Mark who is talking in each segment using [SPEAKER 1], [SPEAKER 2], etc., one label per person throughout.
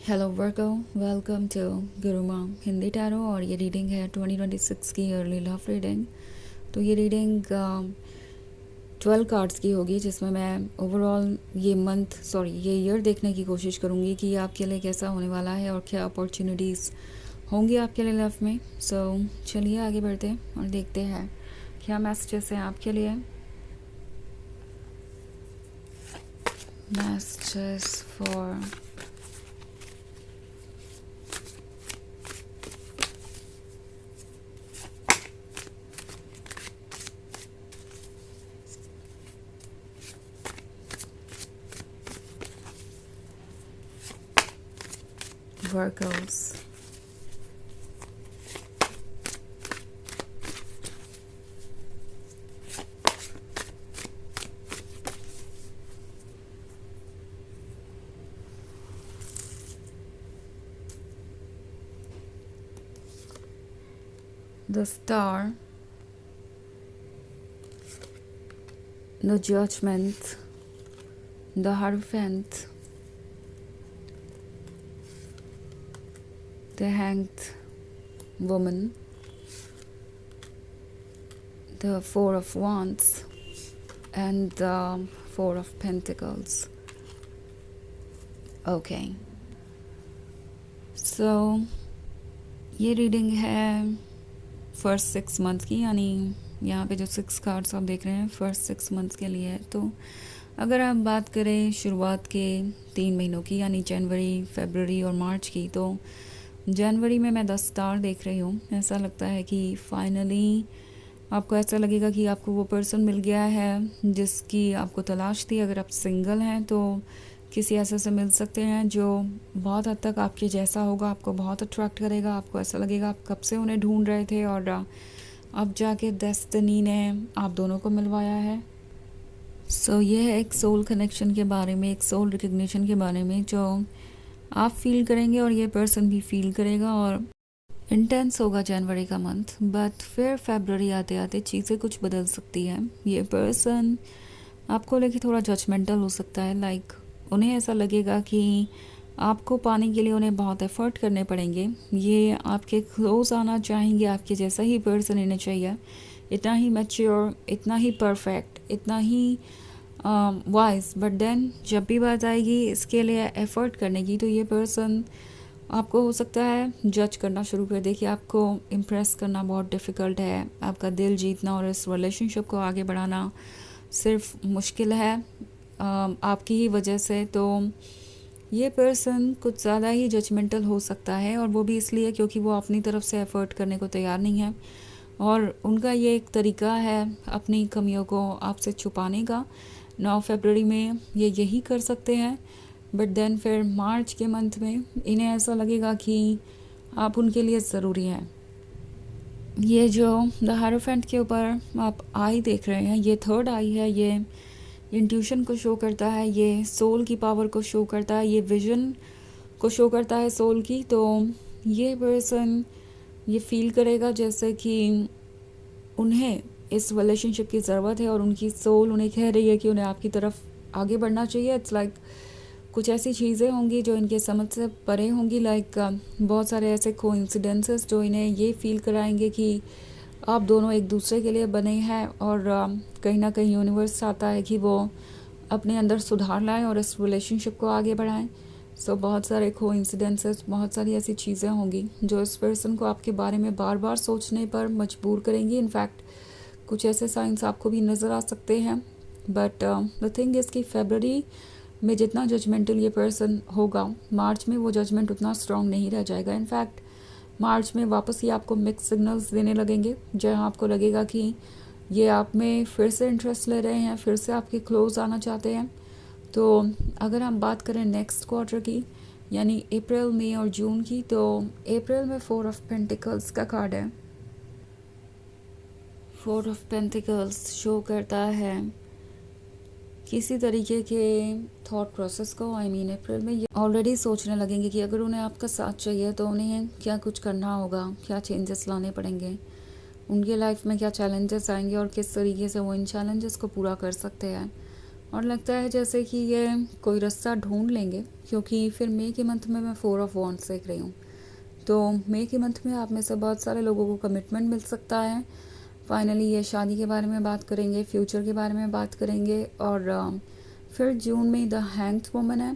[SPEAKER 1] Hello Virgo, welcome to Guruma Hindi tarot. और ये reading है 2026 की अर्ली लव रीडिंग। तो ये रीडिंग 12 कार्ड्स की होगी, जिसमें मैं ओवरऑल ये ईयर देखने की कोशिश करूँगी कि आपके लिए कैसा होने वाला है और क्या अपॉर्चुनिटीज़ होंगी आपके लिए लव में। चलिए आगे बढ़ते हैं और देखते हैं क्या मैसेजेस हैं आपके लिए। Messages for Virgos. The Star, the Judgment, the Hierophant, the Hanged Woman, the Four of Wands, and the Four of Pentacles. Okay. So ये रीडिंग है फर्स्ट 6 मंथ की, यानी यहाँ पे जो 6 कार्ड्स आप देख रहे हैं फर्स्ट 6 मंथ्स के लिए है। तो अगर आप बात करें शुरुआत के 3 महीनों की, यानी जनवरी, फरवरी और मार्च की, तो जनवरी में मैं 10 स्टार देख रही हूँ। ऐसा लगता है कि फाइनली आपको ऐसा लगेगा कि आपको वो पर्सन मिल गया है जिसकी आपको तलाश थी। अगर आप सिंगल हैं तो किसी ऐसे से मिल सकते हैं जो बहुत हद तक आपके जैसा होगा, आपको बहुत अट्रैक्ट करेगा। आपको ऐसा लगेगा आप कब से उन्हें ढूंढ रहे थे और अब जाके डेस्टिनी ने आप दोनों को मिलवाया है। ये है एक सोल कनेक्शन के बारे में, एक सोल रिकग्निशन के बारे में जो आप फील करेंगे और ये पर्सन भी फील करेगा। और इंटेंस होगा जनवरी का मंथ, बट फिर फरवरी आते आते चीज़ें कुछ बदल सकती हैं। ये पर्सन आपको लेके थोड़ा जजमेंटल हो सकता है। लाइक उन्हें ऐसा लगेगा कि आपको पाने के लिए उन्हें बहुत एफर्ट करने पड़ेंगे। ये आपके क्लोज आना चाहेंगे, आपके जैसा ही पर्सन इन्हें चाहिए, इतना ही मैच्योर, इतना ही परफेक्ट, इतना ही वाइज। बट देन जब भी बात आएगी इसके लिए एफ़र्ट करने की, तो ये पर्सन आपको हो सकता है जज करना शुरू कर दे कि आपको इम्प्रेस करना बहुत डिफ़िकल्ट है, आपका दिल जीतना और इस रिलेशनशिप को आगे बढ़ाना सिर्फ मुश्किल है आपकी ही वजह से। तो ये पर्सन कुछ ज़्यादा ही जजमेंटल हो सकता है, और वो भी इसलिए क्योंकि वो अपनी तरफ से एफ़र्ट करने को तैयार नहीं है, और उनका ये एक तरीका है अपनी कमियों को आपसे छुपाने का। 9 फरवरी में ये यही कर सकते हैं, बट देन फिर मार्च के मंथ में इन्हें ऐसा लगेगा कि आप उनके लिए ज़रूरी हैं। ये जो द हायरोफेंट के ऊपर आप आई देख रहे हैं, ये थर्ड आई है। ये इंट्यूशन को शो करता है, ये सोल की पावर को शो करता है, ये विजन को शो करता है सोल की। तो ये पर्सन ये फील करेगा जैसे कि उन्हें इस रिलेशनशिप की ज़रूरत है और उनकी सोल उन्हें कह रही है कि उन्हें आपकी तरफ आगे बढ़ना चाहिए। इट्स लाइक कुछ ऐसी चीज़ें होंगी जो इनके समझ से परे होंगी। लाइक बहुत सारे ऐसे कोइंसिडेंसेस जो इन्हें ये फील कराएंगे कि आप दोनों एक दूसरे के लिए बने हैं, और कहीं ना कहीं यूनिवर्स चाहता है कि वो अपने अंदर सुधार लाएं और इस रिलेशनशिप को आगे बढ़ाएं। बहुत सारे कोइंसिडेंसेस, बहुत सारी ऐसी चीज़ें होंगी जो इस पर्सन को आपके बारे में बार बार सोचने पर मजबूर करेंगी। इनफैक्ट कुछ ऐसे साइंस आपको भी नज़र आ सकते हैं। बट द थिंग इज़ कि फरवरी में जितना जजमेंटल ये पर्सन होगा, मार्च में वो जजमेंट उतना स्ट्रॉन्ग नहीं रह जाएगा। इनफैक्ट मार्च में वापस ये आपको मिक्स सिग्नल्स देने लगेंगे, जहाँ आपको लगेगा कि ये आप में फिर से इंटरेस्ट ले रहे हैं, फिर से आपके क्लोज आना चाहते हैं। तो अगर हम बात करें नेक्स्ट क्वार्टर की, यानी अप्रैल, मई और जून की, तो अप्रैल में 4 ऑफ पेंटिकल्स का कार्ड है। 4 ऑफ पेंटिकल्स शो करता है किसी तरीके के थॉट प्रोसेस को। अप्रैल में ये ऑलरेडी सोचने लगेंगे कि अगर उन्हें आपका साथ चाहिए तो उन्हें क्या कुछ करना होगा, क्या चेंजेस लाने पड़ेंगे, उनके लाइफ में क्या चैलेंजेस आएंगे और किस तरीके से वो इन चैलेंजेस को पूरा कर सकते हैं। और लगता है जैसे कि ये कोई रास्ता ढूंढ लेंगे, क्योंकि फिर मई के मंथ में मैं 4 ऑफ वॉन्ड्स देख रही हूँ। तो मई के मंथ में आप में से बहुत सारे लोगों को कमिटमेंट मिल सकता है। फाइनली ये शादी के बारे में बात करेंगे, फ्यूचर के बारे में बात करेंगे। और फिर जून में द हैंग्ड वुमन है।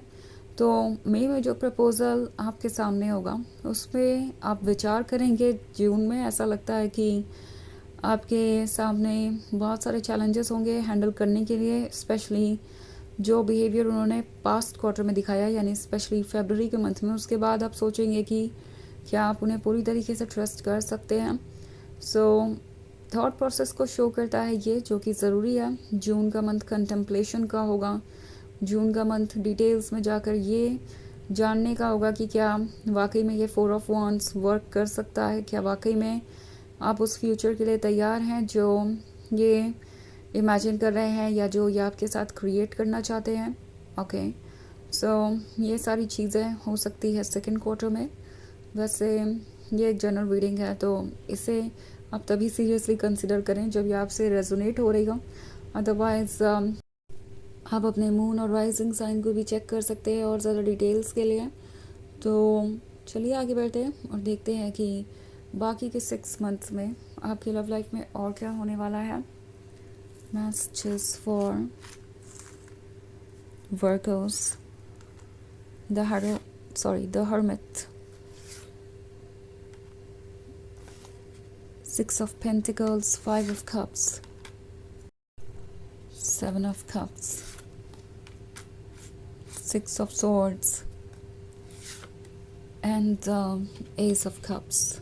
[SPEAKER 1] तो मई में जो प्रपोज़ल आपके सामने होगा उस पर आप विचार करेंगे। जून में ऐसा लगता है कि आपके सामने बहुत सारे चैलेंजेस होंगे हैंडल करने के लिए, स्पेशली जो बिहेवियर उन्होंने पास्ट क्वार्टर में दिखाया, यानी स्पेशली फरवरी के मंथ में। उसके बाद आप सोचेंगे कि क्या आप उन्हें पूरी तरीके से ट्रस्ट कर सकते हैं। सो थॉट प्रोसेस को शो करता है ये, जो कि ज़रूरी है। जून का मंथ कंटेम्पलेशन का होगा। जून का मंथ डिटेल्स में जाकर ये जानने का होगा कि क्या वाकई में ये 4 ऑफ वॉन्ड्स वर्क कर सकता है, क्या वाकई में आप उस फ्यूचर के लिए तैयार हैं जो ये इमेजिन कर रहे हैं या जो ये आपके साथ क्रिएट करना चाहते हैं। ओके, सो ये सारी चीज़ें हो सकती है सेकंड क्वार्टर में। वैसे ये एक जनरल रीडिंग है, तो इसे आप तभी सीरियसली कंसिडर करें जब ये आपसे रेजोनेट हो रही हो। अदरवाइज़ आप अपने मून और राइजिंग साइन को भी चेक कर सकते हैं और ज़्यादा डिटेल्स के लिए। तो चलिए आगे बढ़ते हैं और देखते हैं कि बाकी के 6 मंथ्स में आपकी लव लाइफ में और क्या होने वाला है। Messages for Virgos, the Hermit, 6 of Pentacles, 5 of Cups, 7 of Cups, 6 of Swords, and Ace of Cups.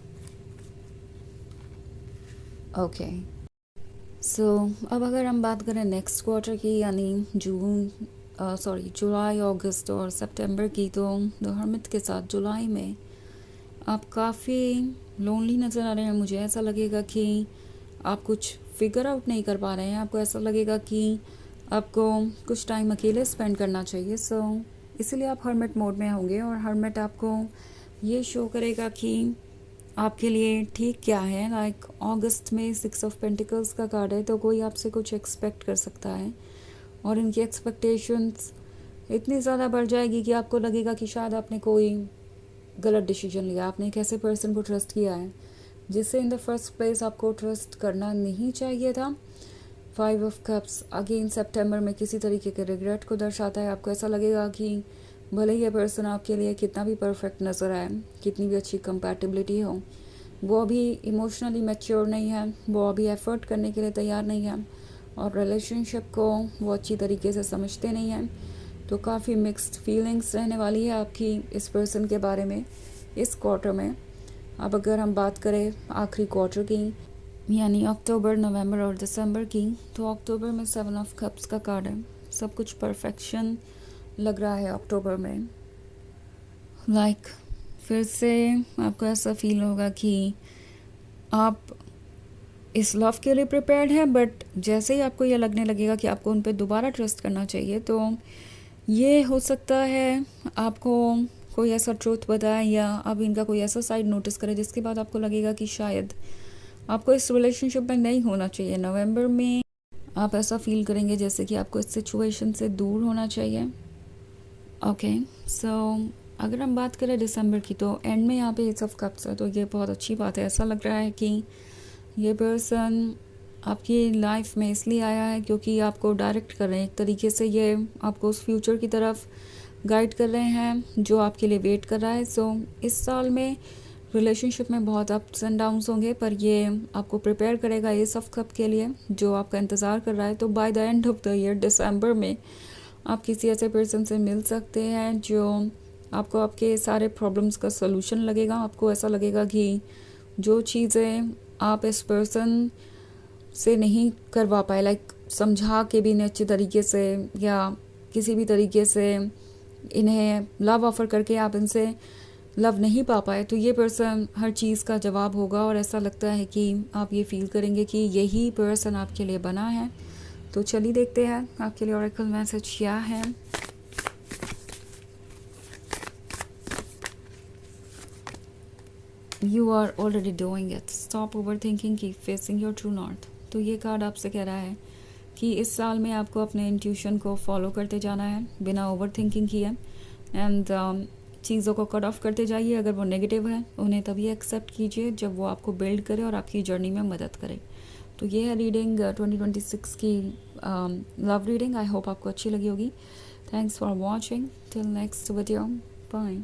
[SPEAKER 1] Okay. सो अब अगर हम बात करें नेक्स्ट क्वार्टर की, यानी जुलाई, अगस्त और सितंबर की, तो द हर्मिट के साथ जुलाई में आप काफ़ी लोनली नज़र आ रहे हैं। मुझे ऐसा लगेगा कि आप कुछ फिगर आउट नहीं कर पा रहे हैं। आपको ऐसा लगेगा कि आपको कुछ टाइम अकेले स्पेंड करना चाहिए। सो इसीलिए आप हर्मिट मोड में होंगे और हर्मिट आपको ये शो करेगा कि आपके लिए ठीक क्या है। लाइक अगस्त में 6 ऑफ पेंटिकल्स का कार्ड है, तो कोई आपसे कुछ एक्सपेक्ट कर सकता है और इनकी एक्सपेक्टेशंस इतनी ज़्यादा बढ़ जाएगी कि आपको लगेगा कि शायद आपने कोई गलत डिसीजन लिया। आपने एक ऐसे पर्सन को ट्रस्ट किया है जिससे इन द फर्स्ट प्लेस आपको ट्रस्ट करना नहीं चाहिए था। 5 ऑफ कप्स अगेन सितंबर में किसी तरीके के रिग्रेट को दर्शाता है। आपको ऐसा लगेगा कि भले ही ये पर्सन आपके लिए कितना भी परफेक्ट नज़र आए, कितनी भी अच्छी कंपैटिबिलिटी हो, वो अभी इमोशनली मैच्योर नहीं है, वो अभी एफर्ट करने के लिए तैयार नहीं है और रिलेशनशिप को वो अच्छी तरीके से समझते नहीं हैं। तो काफ़ी मिक्स्ड फीलिंग्स रहने वाली है आपकी इस पर्सन के बारे में इस क्वार्टर में। अब अगर हम बात करें आखिरी क्वार्टर की, यानी अक्टूबर, नवंबर और दिसंबर की, तो अक्टूबर में 7 ऑफ कप्स का कार्ड है। सब कुछ परफेक्शन लग रहा है अक्टूबर में। लाइक फिर से आपको ऐसा फील होगा कि आप इस लव के लिए प्रिपेयर्ड हैं, बट जैसे ही आपको यह लगने लगेगा कि आपको उन पर दोबारा ट्रस्ट करना चाहिए, तो ये हो सकता है आपको कोई ऐसा ट्रूथ बताए या आप इनका कोई ऐसा साइड नोटिस करें जिसके बाद आपको लगेगा कि शायद आपको इस रिलेशनशिप में नहीं होना चाहिए। नवंबर में आप ऐसा फील करेंगे जैसे कि आपको इस सिचुएशन से दूर होना चाहिए। ओके, सो अगर हम बात करें दिसंबर की, तो एंड में यहाँ पे एस ऑफ कप्स है, तो ये बहुत अच्छी बात है। ऐसा लग रहा है कि ये पर्सन आपकी लाइफ में इसलिए आया है क्योंकि आपको डायरेक्ट कर रहे हैं एक तरीके से। ये आपको उस फ्यूचर की तरफ गाइड कर रहे हैं जो आपके लिए वेट कर रहा है। सो इस साल में रिलेशनशिप में बहुत अप्स एंड डाउन्स होंगे, पर ये आपको प्रिपेयर करेगा एस ऑफ कप के लिए जो आपका इंतज़ार कर रहा है। तो by the end of the year दिसंबर में आप किसी ऐसे पर्सन से मिल सकते हैं जो आपको आपके सारे प्रॉब्लम्स का सलूशन लगेगा। आपको ऐसा लगेगा कि जो चीज़ें आप इस पर्सन से नहीं करवा पाए, लाइक समझा के भी इन्हें अच्छे तरीके से या किसी भी तरीके से इन्हें लव ऑफ़र करके आप इनसे लव नहीं पा पाए, तो ये पर्सन हर चीज़ का जवाब होगा। और ऐसा लगता है कि आप ये फील करेंगे कि यही पर्सन आपके लिए बना है। तो चलिए देखते हैं आपके लिए ऑरेकल मैसेज क्या है। You are already doing it, stop overthinking, keep facing your true north. तो ये कार्ड आपसे कह रहा है कि इस साल में आपको अपने इंट्यूशन को फॉलो करते जाना है बिना ओवर थिंकिंग किए, एंड चीज़ों को कट ऑफ करते जाइए। अगर वो नेगेटिव है उन्हें तभी एक्सेप्ट कीजिए जब वो आपको बिल्ड करे और आपकी जर्नी में मदद करे। तो ये है रीडिंग 2026 की लव रीडिंग। आई होप आपको अच्छी लगी होगी। Thanks for watching. Till next video, bye.